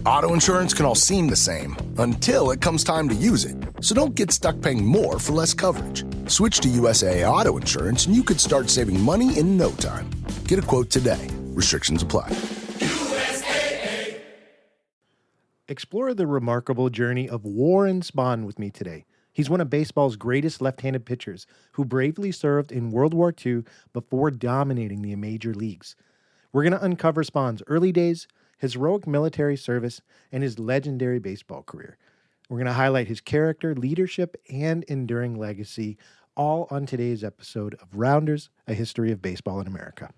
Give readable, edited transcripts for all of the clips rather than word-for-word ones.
Auto insurance can all seem the same until it comes time to use it. So don't get stuck paying more for less coverage. Switch to USAA Auto Insurance and you could start saving money in no time. Get a quote today. Restrictions apply. USAA. Explore the remarkable journey of Warren Spahn with me today. He's one of baseball's greatest left-handed pitchers who bravely served in World War II before dominating the major leagues. We're going to uncover Spahn's early days, his heroic military service, and his legendary baseball career. We're going to highlight his character, leadership, and enduring legacy, all on today's episode of Rounders, A History of Baseball in America.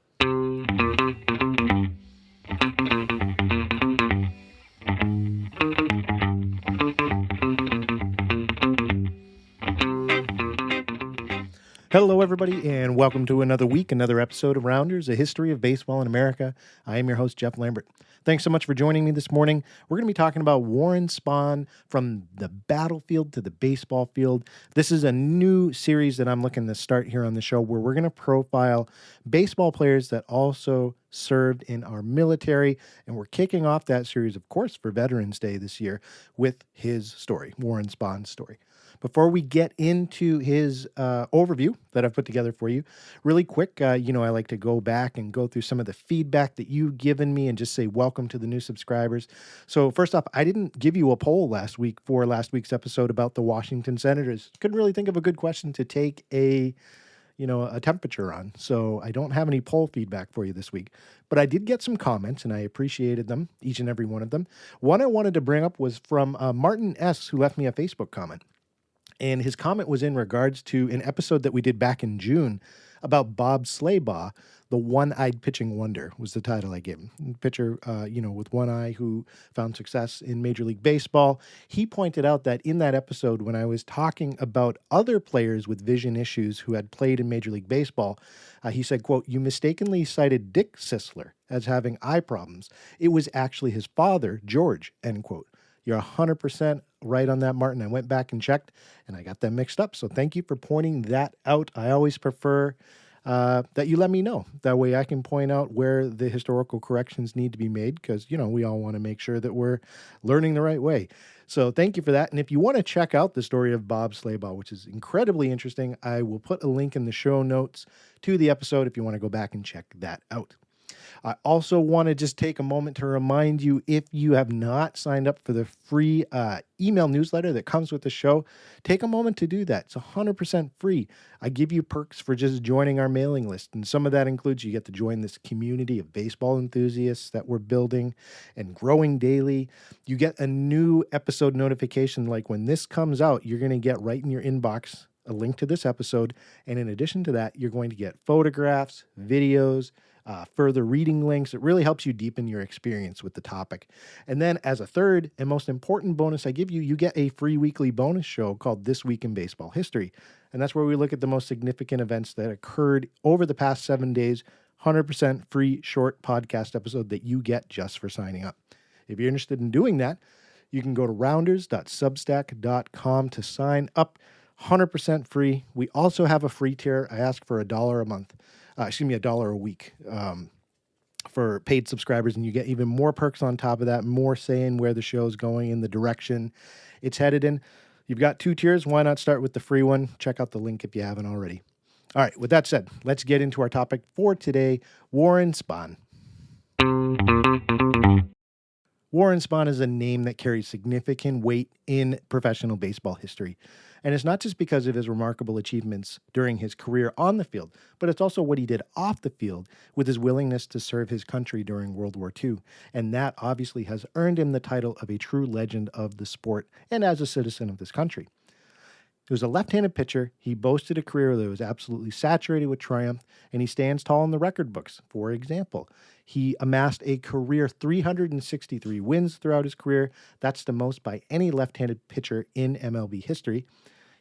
Hello, everybody, and welcome to another week, another episode of Rounders, A History of Baseball in America. I am your host, Jeff Lambert. Thanks so much for joining me this morning. We're going to be talking about Warren Spahn, from the battlefield to the baseball field. This is a new series that I'm looking to start here on the show where we're going to profile baseball players that also served in our military. And we're kicking off that series, of course, for Veterans Day this year with his story, Warren Spahn's story. Before we get into his overview that I've put together for you, really quick, I like to go back and go through some of the feedback that you've given me and just say welcome to the new subscribers. So first off, I didn't give you a poll last week for last week's episode about the Washington Senators. Couldn't really think of a good question to take a temperature on. So I don't have any poll feedback for you this week. But I did get some comments, and I appreciated them, each and every one of them. One I wanted to bring up was from Martin S., who left me a Facebook comment. And his comment was in regards to an episode that we did back in June about Bob Slaybaugh, the one-eyed pitching wonder was the title I gave him. Pitcher, with one eye who found success in Major League Baseball. He pointed out that in that episode, when I was talking about other players with vision issues who had played in Major League Baseball, he said, quote, "You mistakenly cited Dick Sisler as having eye problems. It was actually his father, George," end quote. You're 100% right on that, Martin. I went back and checked, and I got them mixed up. So thank you for pointing that out. I always prefer that you let me know. That way I can point out where the historical corrections need to be made because, we all want to make sure that we're learning the right way. So thank you for that. And if you want to check out the story of Bob Slaybaugh, which is incredibly interesting, I will put a link in the show notes to the episode if you want to go back and check that out. I also want to just take a moment to remind you, if you have not signed up for the free email newsletter that comes with the show, take a moment to do that. It's 100% free. I give you perks for just joining our mailing list. And some of that includes you get to join this community of baseball enthusiasts that we're building and growing daily. You get a new episode notification. Like when this comes out, you're going to get right in your inbox a link to this episode. And in addition to that, you're going to get photographs, videos, further reading links. It really helps you deepen your experience with the topic. And then as a third and most important bonus I give you, you get a free weekly bonus show called This Week in Baseball History. And that's where we look at the most significant events that occurred over the past 7 days, 100% free short podcast episode that you get just for signing up. If you're interested in doing that, you can go to rounders.substack.com to sign up. 100% free. We also have a free tier. I ask for $1 a month. $1 a week for paid subscribers, and you get even more perks on top of that, more saying where the show is going and the direction it's headed in. You've got 2 tiers. Why not start with the free one? Check out the link if you haven't already. All right, with that said, let's get into our topic for today, Warren Spahn. Warren Spahn is a name that carries significant weight in professional baseball history. And it's not just because of his remarkable achievements during his career on the field, but it's also what he did off the field with his willingness to serve his country during World War II. And that obviously has earned him the title of a true legend of the sport and as a citizen of this country. He was a left-handed pitcher. He boasted a career that was absolutely saturated with triumph, and he stands tall in the record books. For example, he amassed a career 363 wins throughout his career. That's the most by any left-handed pitcher in MLB history.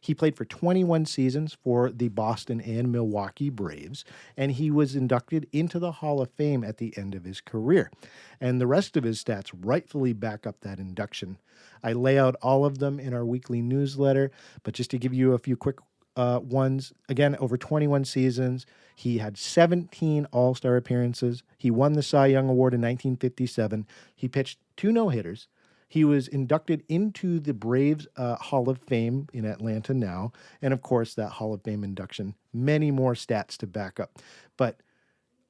He played for 21 seasons for the Boston and Milwaukee Braves, and he was inducted into the Hall of Fame at the end of his career. And the rest of his stats rightfully back up that induction. I lay out all of them in our weekly newsletter, but just to give you a few quick ones, again, over 21 seasons, he had 17 All-Star appearances. He won the Cy Young Award in 1957. He pitched 2 no-hitters, He was inducted into the Braves Hall of Fame in Atlanta now. And of course, that Hall of Fame induction, many more stats to back up. But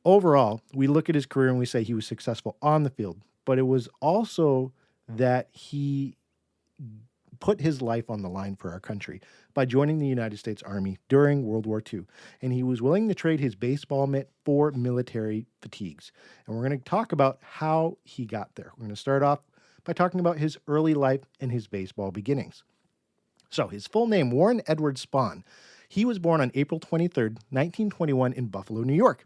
overall, we look at his career and we say he was successful on the field. But it was also that he put his life on the line for our country by joining the United States Army during World War II. And he was willing to trade his baseball mitt for military fatigues. And we're going to talk about how he got there. We're going to start off by talking about his early life and his baseball beginnings. So his full name, Warren Edward Spahn. He was born on April 23rd, 1921 in Buffalo, New York.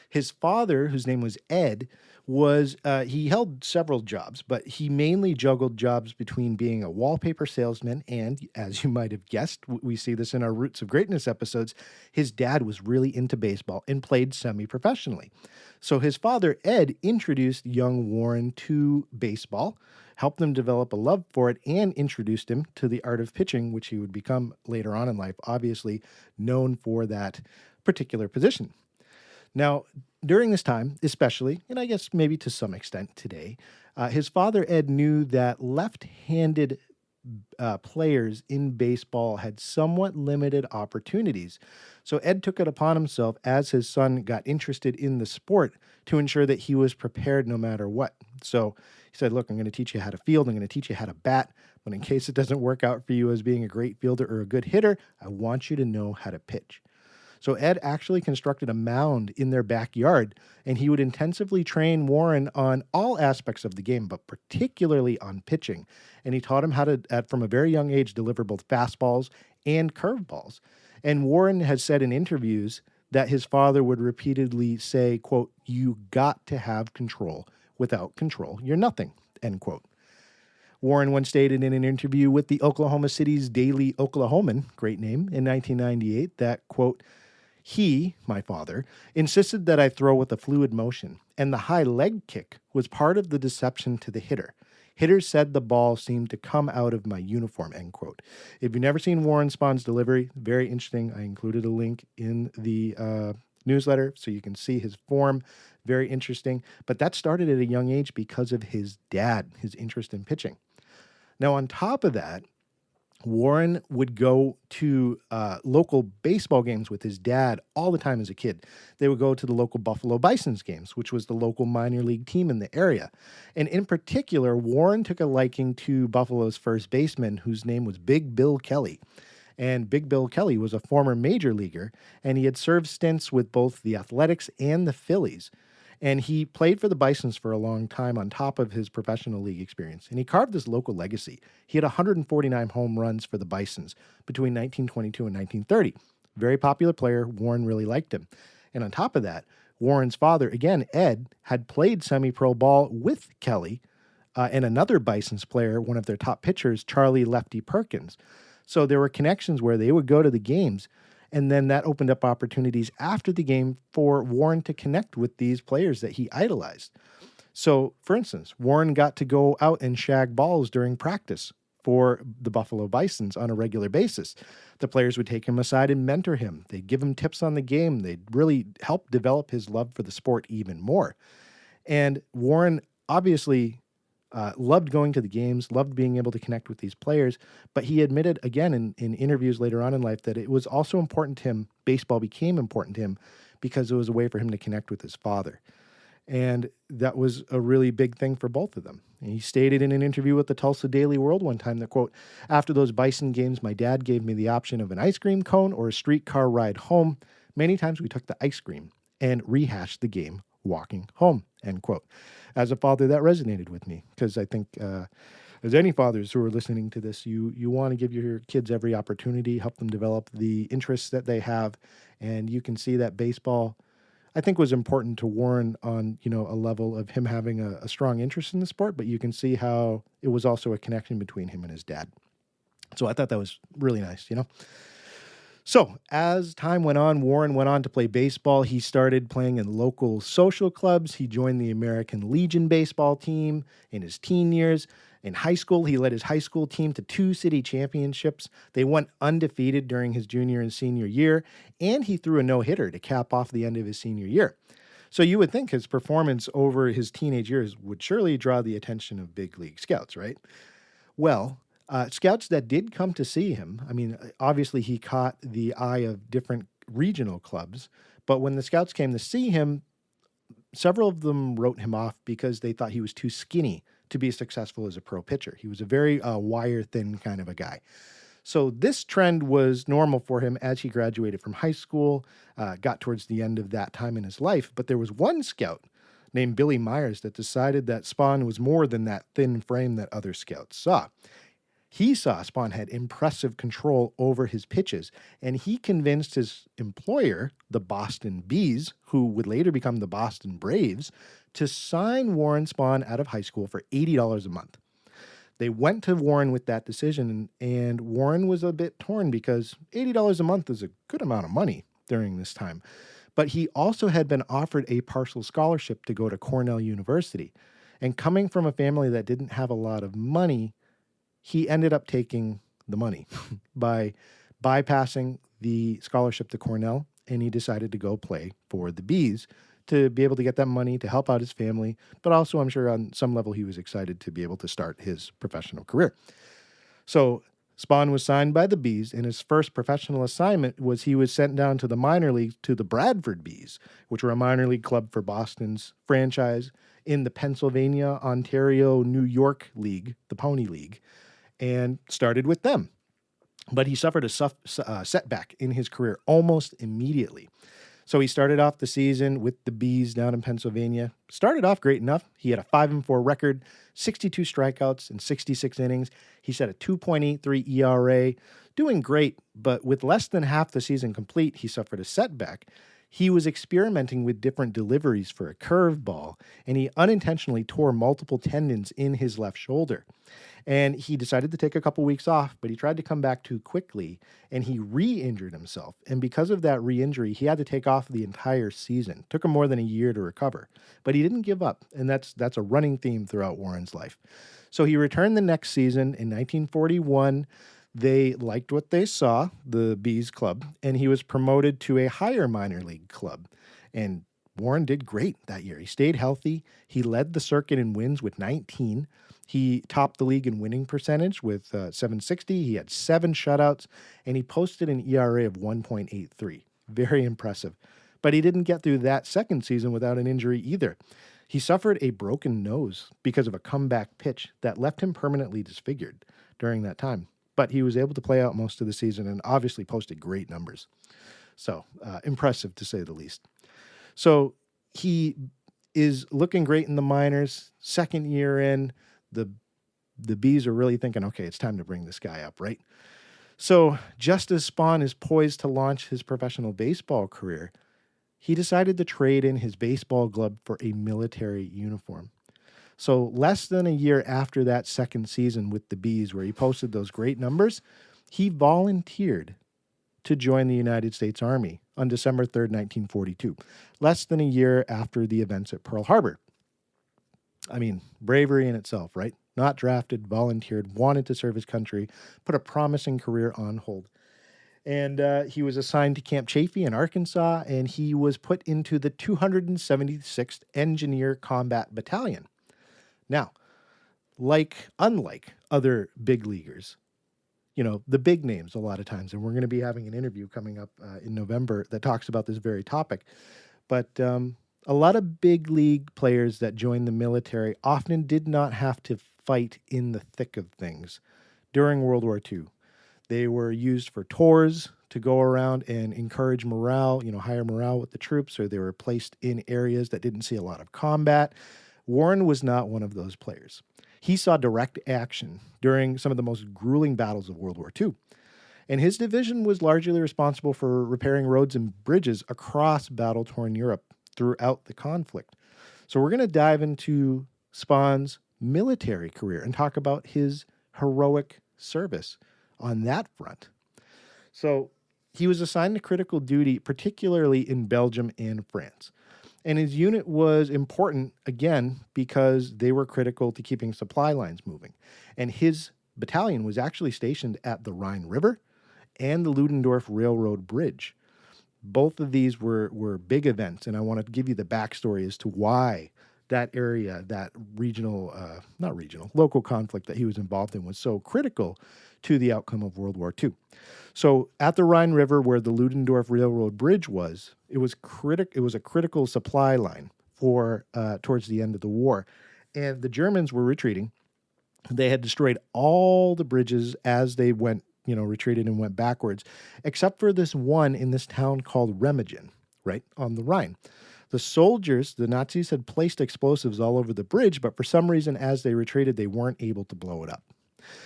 His father, whose name was Ed, he held several jobs, but he mainly juggled jobs between being a wallpaper salesman and, as you might have guessed, we see this in our Roots of Greatness episodes, his dad was really into baseball and played semi-professionally. So his father, Ed, introduced young Warren to baseball, helped him develop a love for it, and introduced him to the art of pitching, which he would become later on in life, obviously known for that particular position. Now, during this time, especially, and I guess maybe to some extent today, his father, Ed, knew that left-handed players in baseball had somewhat limited opportunities. So Ed took it upon himself as his son got interested in the sport to ensure that he was prepared no matter what. So he said, look, I'm going to teach you how to field. I'm going to teach you how to bat. But in case it doesn't work out for you as being a great fielder or a good hitter, I want you to know how to pitch. So Ed actually constructed a mound in their backyard, and he would intensively train Warren on all aspects of the game, but particularly on pitching. And he taught him how to, from a very young age, deliver both fastballs and curveballs. And Warren has said in interviews that his father would repeatedly say, quote, "You got to have control. Without control, you're nothing," end quote. Warren once stated in an interview with the Oklahoma City's Daily Oklahoman, great name, in 1998 that, quote, "He, my father, insisted that I throw with a fluid motion, and the high leg kick was part of the deception to the hitter. Hitters said the ball seemed to come out of my uniform," end quote. If you've never seen Warren Spahn's delivery, very interesting. I included a link in the newsletter so you can see his form. Very interesting. But that started at a young age because of his dad, his interest in pitching. Now, on top of that, Warren would go to local baseball games with his dad all the time as a kid. They would go to the local Buffalo Bisons games, which was the local minor league team in the area. And in particular, Warren took a liking to Buffalo's first baseman, whose name was Big Bill Kelly. And Big Bill Kelly was a former major leaguer, and he had served stints with both the Athletics and the Phillies. And he played for the Bisons for a long time on top of his professional league experience. And he carved his local legacy. He had 149 home runs for the Bisons between 1922 and 1930. Very popular player. Warren really liked him. And on top of that, Warren's father, again, Ed, had played semi-pro ball with Kelly and another Bisons player, one of their top pitchers, Charlie Lefty Perkins. So there were connections where they would go to the games, and then that opened up opportunities after the game for Warren to connect with these players that he idolized. So, for instance, Warren got to go out and shag balls during practice for the Buffalo Bisons on a regular basis. The players would take him aside and mentor him. They'd give him tips on the game. They'd really help develop his love for the sport even more. And Warren obviously loved going to the games, loved being able to connect with these players, but he admitted again in interviews later on in life that it was also important to him, baseball became important to him because it was a way for him to connect with his father. And that was a really big thing for both of them. And he stated in an interview with the Tulsa Daily World one time that, quote, "After those Bison games, my dad gave me the option of an ice cream cone or a streetcar ride home. Many times we took the ice cream and rehashed the game walking home," end quote. As a father, that resonated with me because I think as any fathers who are listening to this, you want to give your kids every opportunity, help them develop the interests that they have. And you can see that baseball, I think, was important to Warren on, a level of him having a strong interest in the sport, but you can see how it was also a connection between him and his dad. So I thought that was really nice, So, as time went on, Warren went on to play baseball. He started playing in local social clubs. He joined the American Legion baseball team in his teen years. In high school, he led his high school team to 2 city championships. They went undefeated during his junior and senior year, and he threw a no-hitter to cap off the end of his senior year. So you would think his performance over his teenage years would surely draw the attention of big league scouts, right? Well, scouts that did come to see him, I mean, obviously he caught the eye of different regional clubs, but when the scouts came to see him, several of them wrote him off because they thought he was too skinny to be successful as a pro pitcher. He was a very wire thin kind of a guy. So this trend was normal for him as he graduated from high school, got towards the end of that time in his life. But there was one scout named Billy Myers that decided that Spahn was more than that thin frame that other scouts saw. He saw Spahn had impressive control over his pitches, and he convinced his employer, the Boston Bees, who would later become the Boston Braves, to sign Warren Spahn out of high school for $80 a month. They went to Warren with that decision, and Warren was a bit torn because $80 a month is a good amount of money during this time. But he also had been offered a partial scholarship to go to Cornell University. And coming from a family that didn't have a lot of money, he ended up taking the money by bypassing the scholarship to Cornell, and he decided to go play for the Bees to be able to get that money to help out his family. But also, I'm sure on some level, he was excited to be able to start his professional career. So Spahn was signed by the Bees, and his first professional assignment was he was sent down to the minor leagues to the Bradford Bees, which were a minor league club for Boston's franchise in the Pennsylvania, Ontario, New York League, the Pony League, and started with them. But he suffered a setback in his career almost immediately. So he started off the season with the Bees down in Pennsylvania. Started off great enough. He had a 5-4 record, 62 strikeouts in 66 innings. He set a 2.83 ERA, doing great, but with less than half the season complete, he suffered a setback. He was experimenting with different deliveries for a curveball, and he unintentionally tore multiple tendons in his left shoulder. And he decided to take a couple weeks off, but he tried to come back too quickly, and he re-injured himself. And because of that re-injury, he had to take off the entire season. Took him more than a year to recover, but he didn't give up, and that's a running theme throughout Warren's life. So he returned the next season in 1941. They liked what they saw, the Bees club, and he was promoted to a higher minor league club. And Warren did great that year. He stayed healthy. He led the circuit in wins with 19. He topped the league in winning percentage with 760. He had 7 shutouts, and he posted an ERA of 1.83. Very impressive. But he didn't get through that second season without an injury either. He suffered a broken nose because of a comeback pitch that left him permanently disfigured during that time. But he was able to play out most of the season and obviously posted great numbers. So impressive to say the least. So he is looking great in the minors. Second year in, the Bees are really thinking, okay, it's time to bring this guy up, right? So just as Spahn is poised to launch his professional baseball career, he decided to trade in his baseball glove for a military uniform. So less than a year after that second season with the Bees, where he posted those great numbers, he volunteered to join the United States Army on December 3rd, 1942, less than a year after the events at Pearl Harbor. I mean, bravery in itself, right? Not drafted, volunteered, wanted to serve his country, put a promising career on hold. And he was assigned to Camp Chaffee in Arkansas, and he was put into the 276th Engineer Combat Battalion. Now, unlike other big leaguers, the big names a lot of times, and we're going to be having an interview coming up in November that talks about this very topic, but a lot of big league players that joined the military often did not have to fight in the thick of things during World War II. They were used for tours to go around and encourage morale, higher morale with the troops, or they were placed in areas that didn't see a lot of combat. Warren was not one of those players. He saw direct action during some of the most grueling battles of World War II. And his division was largely responsible for repairing roads and bridges across battle-torn Europe throughout the conflict. So we're going to dive into Spahn's military career and talk about his heroic service on that front. So he was assigned to critical duty, particularly in Belgium and France. And his unit was important, again, because they were critical to keeping supply lines moving. And his battalion was actually stationed at the Rhine River and the Ludendorff Railroad Bridge. Both of these were big events, and I want to give you the backstory as to why that area, that local conflict that he was involved in was so critical to the outcome of World War II. So at the Rhine River, where the Ludendorff Railroad Bridge was, it was a critical supply line for towards the end of the war, and the Germans were retreating. They had destroyed all the bridges as they retreated and went backwards, except for this one in this town called Remagen, right on the Rhine. The soldiers, the Nazis, had placed explosives all over the bridge, but for some reason, as they retreated, they weren't able to blow it up.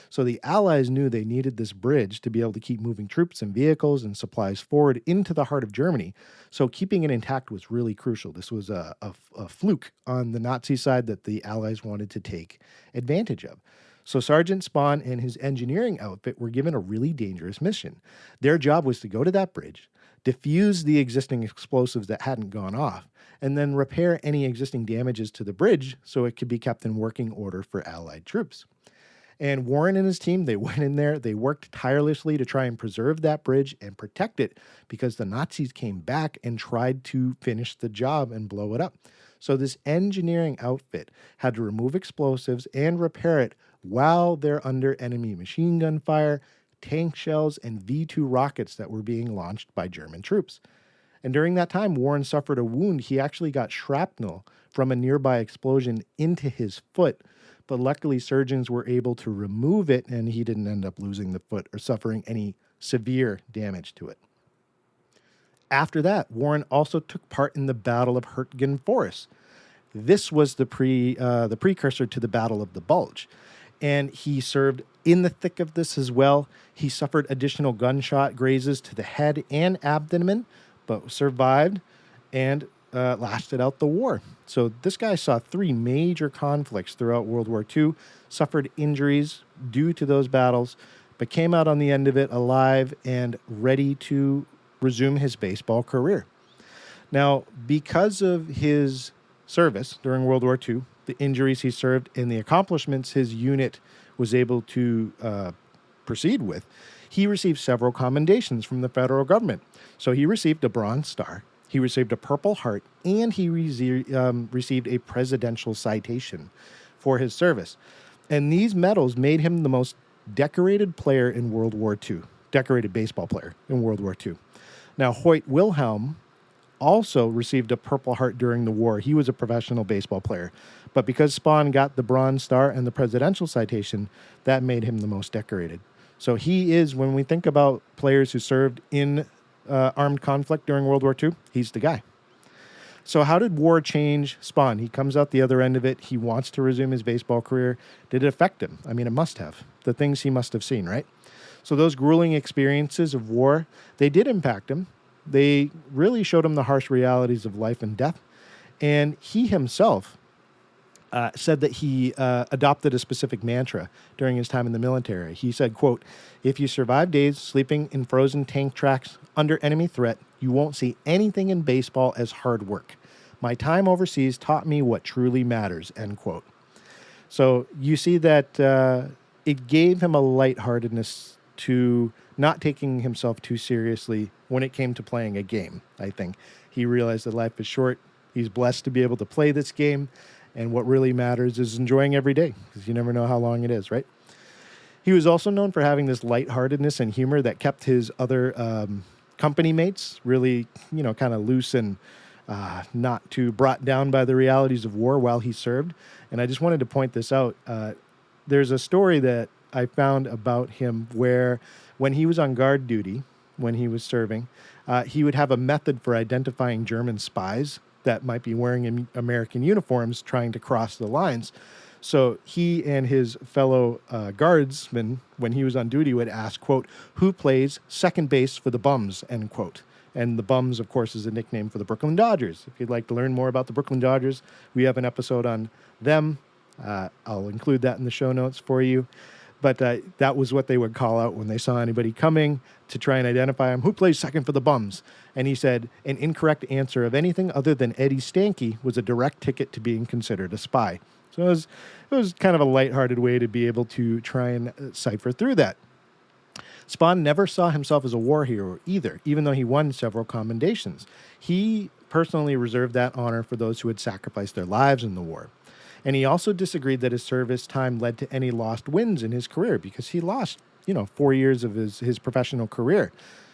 So the Allies knew they needed this bridge to be able to keep moving troops and vehicles and supplies forward into the heart of Germany. So keeping it intact was really crucial. This was a fluke on the Nazi side that the Allies wanted to take advantage of. So Sergeant Spahn and his engineering outfit were given a really dangerous mission. Their job was to go to that bridge, defuse the existing explosives that hadn't gone off, and then repair any existing damages to the bridge so it could be kept in working order for Allied troops. And Warren and his team, they went in there, they worked tirelessly to try and preserve that bridge and protect it because the Nazis came back and tried to finish the job and blow it up. So this engineering outfit had to remove explosives and repair it while they're under enemy machine gun fire, tank shells, and V-2 rockets that were being launched by German troops. And during that time, Warren suffered a wound. He actually got shrapnel from a nearby explosion into his foot, but luckily surgeons were able to remove it and he didn't end up losing the foot or suffering any severe damage to it. After that, Warren also took part in the Battle of Hurtgen Forest. This was the precursor to the Battle of the Bulge, and he served in the thick of this as well. He suffered additional gunshot grazes to the head and abdomen, but survived and lasted out the war. So this guy saw 3 major conflicts throughout World War II, suffered injuries due to those battles, but came out on the end of it alive and ready to resume his baseball career. Now, because of his service during World War II, the injuries he served, and the accomplishments his unit was able to proceed with, he received several commendations from the federal government. So he received a Bronze Star, he received a Purple Heart, and he received a Presidential Citation for his service. And these medals made him the most decorated player in World War II, decorated baseball player in World War II. Now, Hoyt Wilhelm also received a Purple Heart during the war. He was a professional baseball player. But because Spahn got the Bronze Star and the Presidential Citation, that made him the most decorated. So he is, when we think about players who served in armed conflict during World War II, he's the guy. So how did war change Spahn? He comes out the other end of it. He wants to resume his baseball career. Did it affect him? I mean, it must have. The things he must have seen, right? So those grueling experiences of war, they did impact him. They really showed him the harsh realities of life and death. And he himself said that he adopted a specific mantra during his time in the military. He said, quote, "If you survive days sleeping in frozen tank tracks under enemy threat, you won't see anything in baseball as hard work. My time overseas taught me what truly matters," end quote. So you see that it gave him a lightheartedness to not taking himself too seriously when it came to playing a game, I think. He realized that life is short. He's blessed to be able to play this game. And what really matters is enjoying every day, because you never know how long it is, right? He was also known for having this lightheartedness and humor that kept his other company mates really, kind of loose and not too brought down by the realities of war while he served. And I just wanted to point this out. There's a story that I found about him where when he was on guard duty, when he was serving, he would have a method for identifying German spies that might be wearing American uniforms trying to cross the lines. So he and his fellow guardsmen, when he was on duty, would ask, quote, "Who plays second base for the Bums," end quote. And the Bums, of course, is a nickname for the Brooklyn Dodgers. If you'd like to learn more about the Brooklyn Dodgers, we have an episode on them. I'll include that in the show notes for you. But that was what they would call out when they saw anybody coming to try and identify him. Who plays second for the Bums? And he said, an incorrect answer of anything other than Eddie Stanky was a direct ticket to being considered a spy. So it was kind of a lighthearted way to be able to try and cipher through that. Spahn never saw himself as a war hero either, even though he won several commendations. He personally reserved that honor for those who had sacrificed their lives in the war. And he also disagreed that his service time led to any lost wins in his career, because he lost, 4 years of his professional career.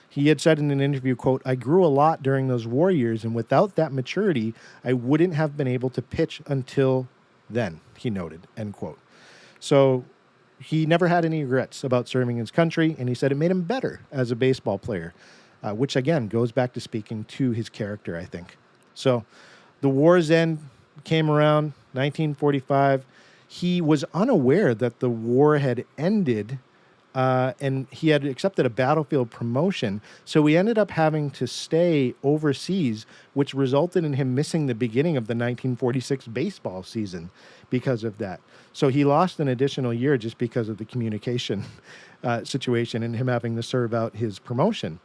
He had said in an interview, quote, "I grew a lot during those war years, and without that maturity, I wouldn't have been able to pitch until then," he noted, end quote. So he never had any regrets about serving his country, and he said it made him better as a baseball player, which, again, goes back to speaking to his character, I think. So the war's end came around, 1945. He was unaware that the war had ended, and he had accepted a battlefield promotion. So he ended up having to stay overseas, which resulted in him missing the beginning of the 1946 baseball season because of that. So he lost an additional year just because of the communication situation and him having to serve out his promotion.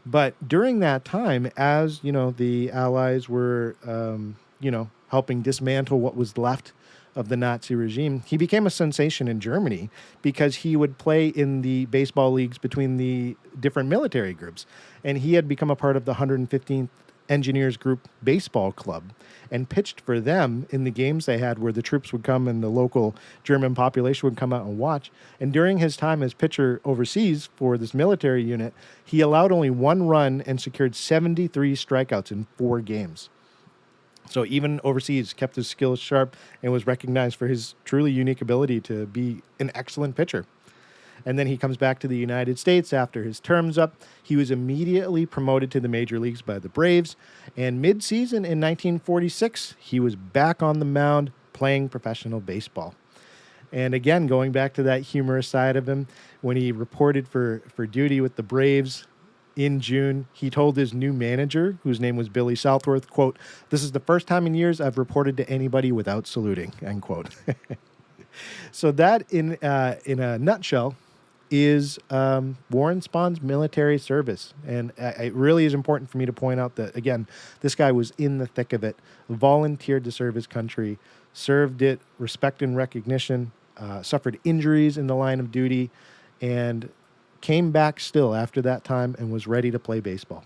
But during that time, as, the Allies were, helping dismantle what was left of the Nazi regime, he became a sensation in Germany because he would play in the baseball leagues between the different military groups. And he had become a part of the 115th Engineers Group Baseball Club and pitched for them in the games they had, where the troops would come and the local German population would come out and watch. And during his time as pitcher overseas for this military unit, he allowed only 1 run and secured 73 strikeouts in 4 games. So even overseas, kept his skills sharp and was recognized for his truly unique ability to be an excellent pitcher. And then he comes back to the United States after his term's up. He was immediately promoted to the major leagues by the Braves. And mid-season in 1946, he was back on the mound playing professional baseball. And again, going back to that humorous side of him, when he reported for duty with the Braves in June, he told his new manager, whose name was Billy Southworth, quote, "This is the first time in years I've reported to anybody without saluting," end quote. So that, in a nutshell, is Warren Spahn's military service. And it really is important for me to point out that, again, this guy was in the thick of it, volunteered to serve his country, served it, respect and recognition, suffered injuries in the line of duty, and came back still after that time and was ready to play baseball.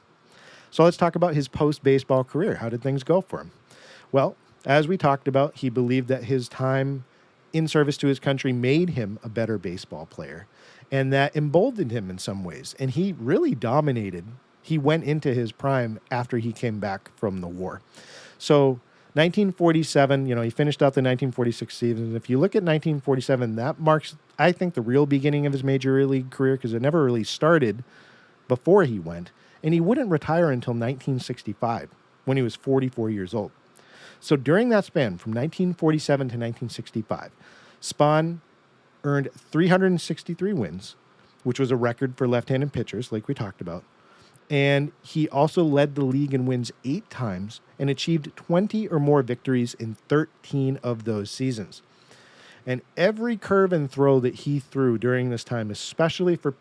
So let's talk about his post-baseball career. How did things go for him? Well, as we talked about, he believed that his time in service to his country made him a better baseball player, and that emboldened him in some ways. And he really dominated. He went into his prime after he came back from the war. So 1947, he finished out the 1946 season. If you look at 1947, that marks, I think, the real beginning of his major league career, because it never really started before he went. And he wouldn't retire until 1965, when he was 44 years old. So during that span, from 1947 to 1965, Spahn earned 363 wins, which was a record for left-handed pitchers, like we talked about. And he also led the league in wins 8 times and achieved 20 or more victories in 13 of those seasons. And every curve and throw that he threw during this time, especially for,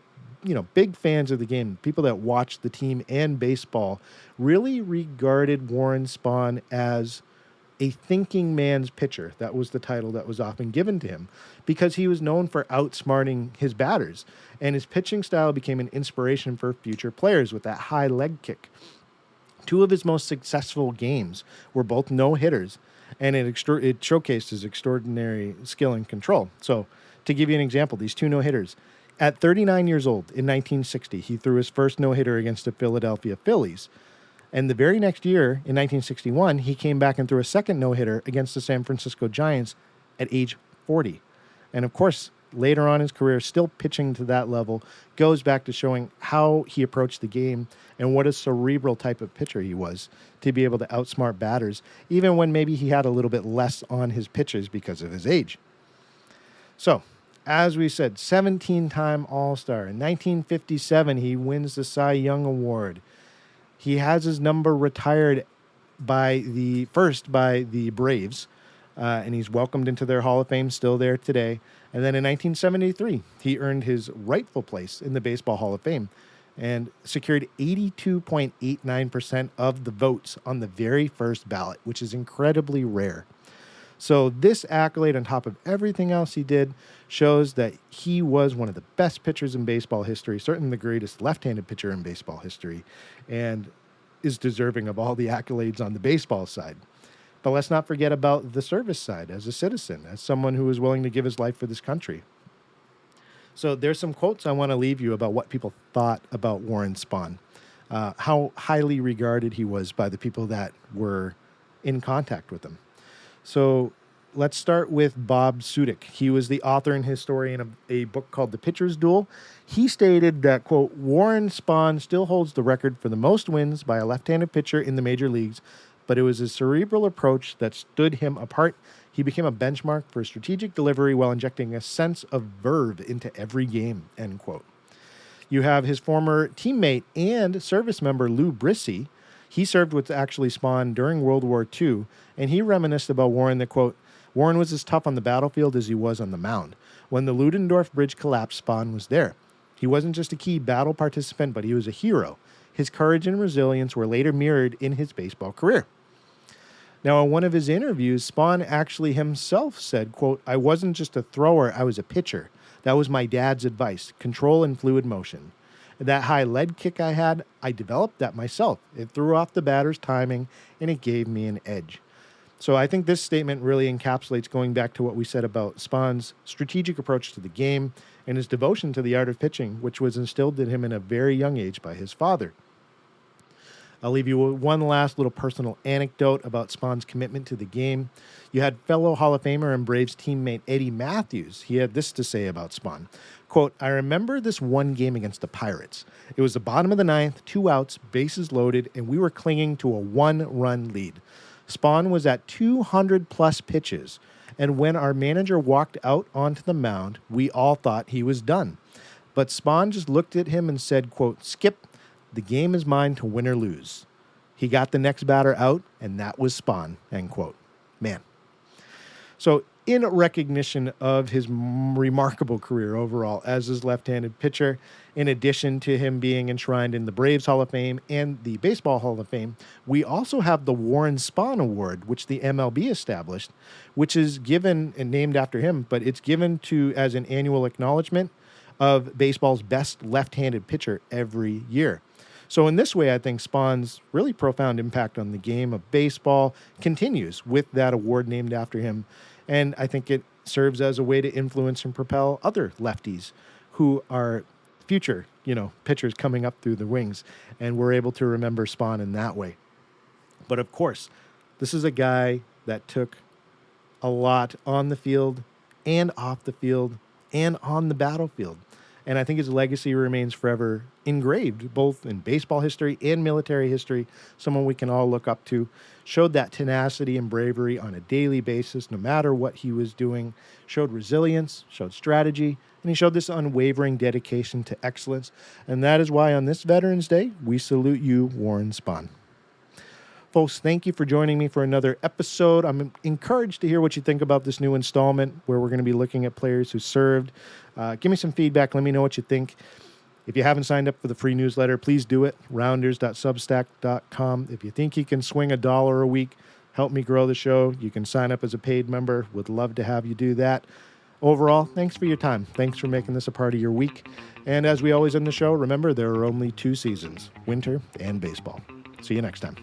big fans of the game, people that watched the team and baseball, really regarded Warren Spahn as a thinking man's pitcher. That was the title that was often given to him, because he was known for outsmarting his batters, and his pitching style became an inspiration for future players with that high leg kick. 2 of his most successful games were both no-hitters, and it showcased his extraordinary skill and control. So to give you an example, these 2 no-hitters, at 39 years old in 1960, he threw his first no-hitter against the Philadelphia Phillies. And the very next year, in 1961, he came back and threw a second no-hitter against the San Francisco Giants at age 40. And of course, later on in his career, still pitching to that level, goes back to showing how he approached the game and what a cerebral type of pitcher he was to be able to outsmart batters, even when maybe he had a little bit less on his pitches because of his age. So, as we said, 17-time All-Star. In 1957, he wins the Cy Young Award. He has his number retired by the Braves, and he's welcomed into their Hall of Fame, still there today. And then in 1973, he earned his rightful place in the Baseball Hall of Fame and secured 82.89% of the votes on the very first ballot, which is incredibly rare. So this accolade, on top of everything else he did, shows that he was one of the best pitchers in baseball history, certainly the greatest left-handed pitcher in baseball history, and is deserving of all the accolades on the baseball side. But let's not forget about the service side as a citizen, as someone who was willing to give his life for this country. So there's some quotes I want to leave you about what people thought about Warren Spahn, how highly regarded he was by the people that were in contact with him. So let's start with Bob Sudik. He was the author and historian of a book called The Pitcher's Duel. He stated that, quote, Warren Spahn still holds the record for the most wins by a left-handed pitcher in the major leagues, but it was his cerebral approach that stood him apart. He became a benchmark for strategic delivery while injecting a sense of verve into every game, end quote. You have his former teammate and service member Lou Brissy. He served with actually Spahn during World War II, and he reminisced about Warren that, quote, Warren was as tough on the battlefield as he was on the mound. When the Ludendorff Bridge collapsed, Spahn was there. He wasn't just a key battle participant, but he was a hero. His courage and resilience were later mirrored in his baseball career. Now, in one of his interviews, Spahn actually himself said, quote, I wasn't just a thrower, I was a pitcher. That was my dad's advice, control and fluid motion. That high lead kick I had, I developed that myself. It threw off the batter's timing, and it gave me an edge. So I think this statement really encapsulates going back to what we said about Spahn's strategic approach to the game and his devotion to the art of pitching, which was instilled in him in a very young age by his father. I'll leave you with one last little personal anecdote about Spahn's commitment to the game. You had fellow Hall of Famer and Braves teammate Eddie Matthews. He had this to say about Spahn. Quote, I remember this one game against the Pirates. It was the bottom of the ninth, 2 outs, bases loaded, and we were clinging to a 1-run lead. Spahn was at 200-plus pitches, and when our manager walked out onto the mound, we all thought he was done. But Spahn just looked at him and said, quote, Skip, the game is mine to win or lose. He got the next batter out, and that was Spahn, end quote. Man. So in recognition of his remarkable career overall as his left-handed pitcher, in addition to him being enshrined in the Braves Hall of Fame and the Baseball Hall of Fame, we also have the Warren Spahn Award, which the MLB established, which is given and named after him, but it's given to as an annual acknowledgement of baseball's best left-handed pitcher every year. So in this way, I think Spahn's really profound impact on the game of baseball continues with that award named after him. And I think it serves as a way to influence and propel other lefties who are future, pitchers coming up through the wings. And we're able to remember Spahn in that way. But of course, this is a guy that took a lot on the field and off the field and on the battlefield. And I think his legacy remains forever engraved, both in baseball history and military history. Someone we can all look up to. Showed that tenacity and bravery on a daily basis, no matter what he was doing. Showed resilience, showed strategy, and he showed this unwavering dedication to excellence. And that is why on this Veterans Day, we salute you, Warren Spahn. Folks, thank you for joining me for another episode. I'm encouraged to hear what you think about this new installment where we're going to be looking at players who served. Give me some feedback. Let me know what you think. If you haven't signed up for the free newsletter, please do it. rounders.substack.com. If you think you can swing $1 a week, help me grow the show. You can sign up as a paid member. Would love to have you do that. Overall, thanks for your time. Thanks for making this a part of your week. And as we always end the show, remember there are only 2 seasons, winter and baseball. See you next time.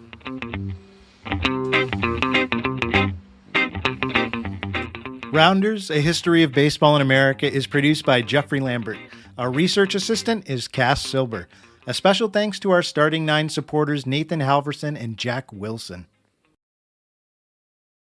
Rounders, A History of Baseball in America is produced by Jeffrey Lambert. Our research assistant is Cass Silber. A special thanks to our starting 9 supporters, Nathan Halverson and Jack Wilson.